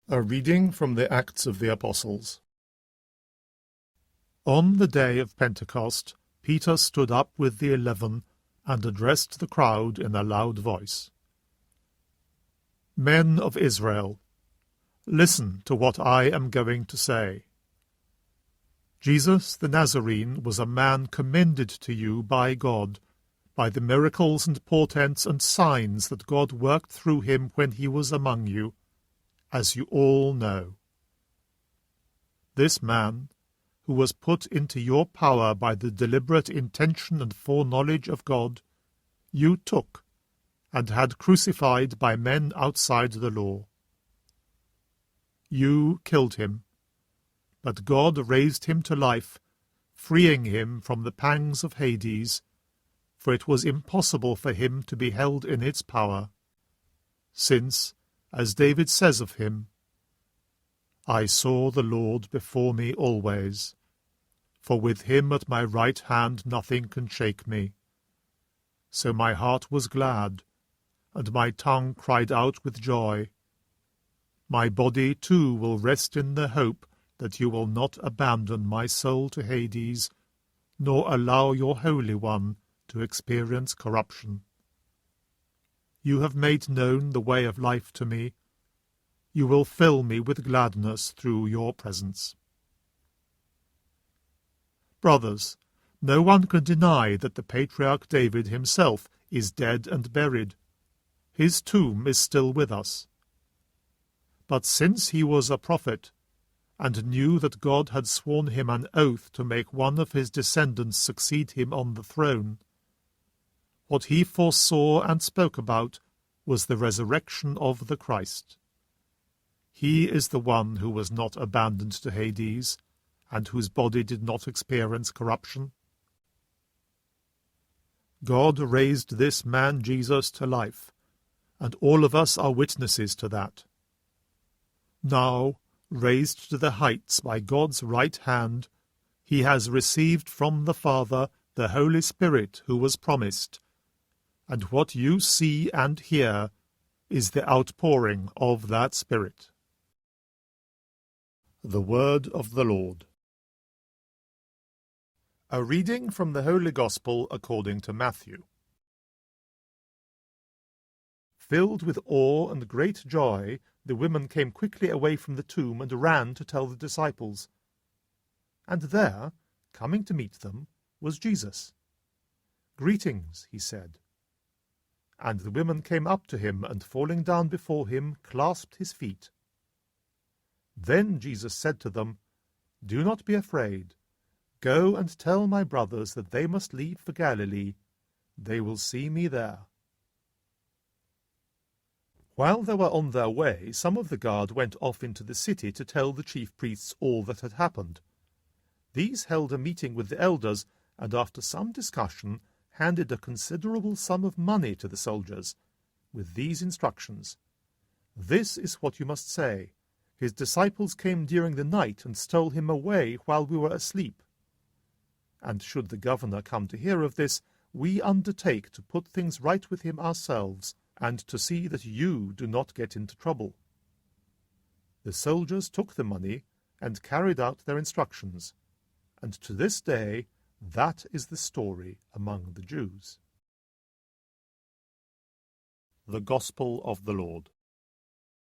A reading from the Acts of the Apostles. On the day of Pentecost, Peter stood up with the 11 and addressed the crowd in a loud voice. Men of Israel, listen to what I am going to say. Jesus the Nazarene was a man commended to you by God, by the miracles and portents and signs that God worked through him when he was among you, as you all know. This man, who was put into your power by the deliberate intention and foreknowledge of God, you took and had crucified by men outside the law. You killed him, but God raised him to life, freeing him from the pangs of Hades, for it was impossible for him to be held in its power, since, as David says of him, I saw the Lord before me always, for with him at my right hand nothing can shake me. So my heart was glad, and my tongue cried out with joy. My body too will rest in the hope that you will not abandon my soul to Hades, nor allow your Holy One to experience corruption. You have made known the way of life to me. You will fill me with gladness through your presence. Brothers, no one can deny that the patriarch David himself is dead and buried. His tomb is still with us. But since he was a prophet, and knew that God had sworn him an oath to make one of his descendants succeed him on the throne, what he foresaw and spoke about was the resurrection of the Christ. He is the one who was not abandoned to Hades, and whose body did not experience corruption. God raised this man Jesus to life, and all of us are witnesses to that. Now, raised to the heights by God's right hand, he has received from the Father the Holy Spirit who was promised, and what you see and hear is the outpouring of that Spirit. The Word of the Lord. A reading from the Holy Gospel according to Matthew. Filled with awe and great joy, the women came quickly away from the tomb and ran to tell the disciples. And there, coming to meet them, was Jesus. "Greetings," he said. And the women came up to him, and falling down before him, clasped his feet. Then Jesus said to them, "Do not be afraid. Go and tell my brothers that they must leave for Galilee. They will see me there." While they were on their way, some of the guard went off into the city to tell the chief priests all that had happened. These held a meeting with the elders, and after some discussion handed a considerable sum of money to the soldiers, with these instructions: "This is what you must say. His disciples came during the night and stole him away while we were asleep. And should the governor come to hear of this, we undertake to put things right with him ourselves, and to see that you do not get into trouble." The soldiers took the money and carried out their instructions, and to this day that is the story among the Jews. The Gospel of the Lord.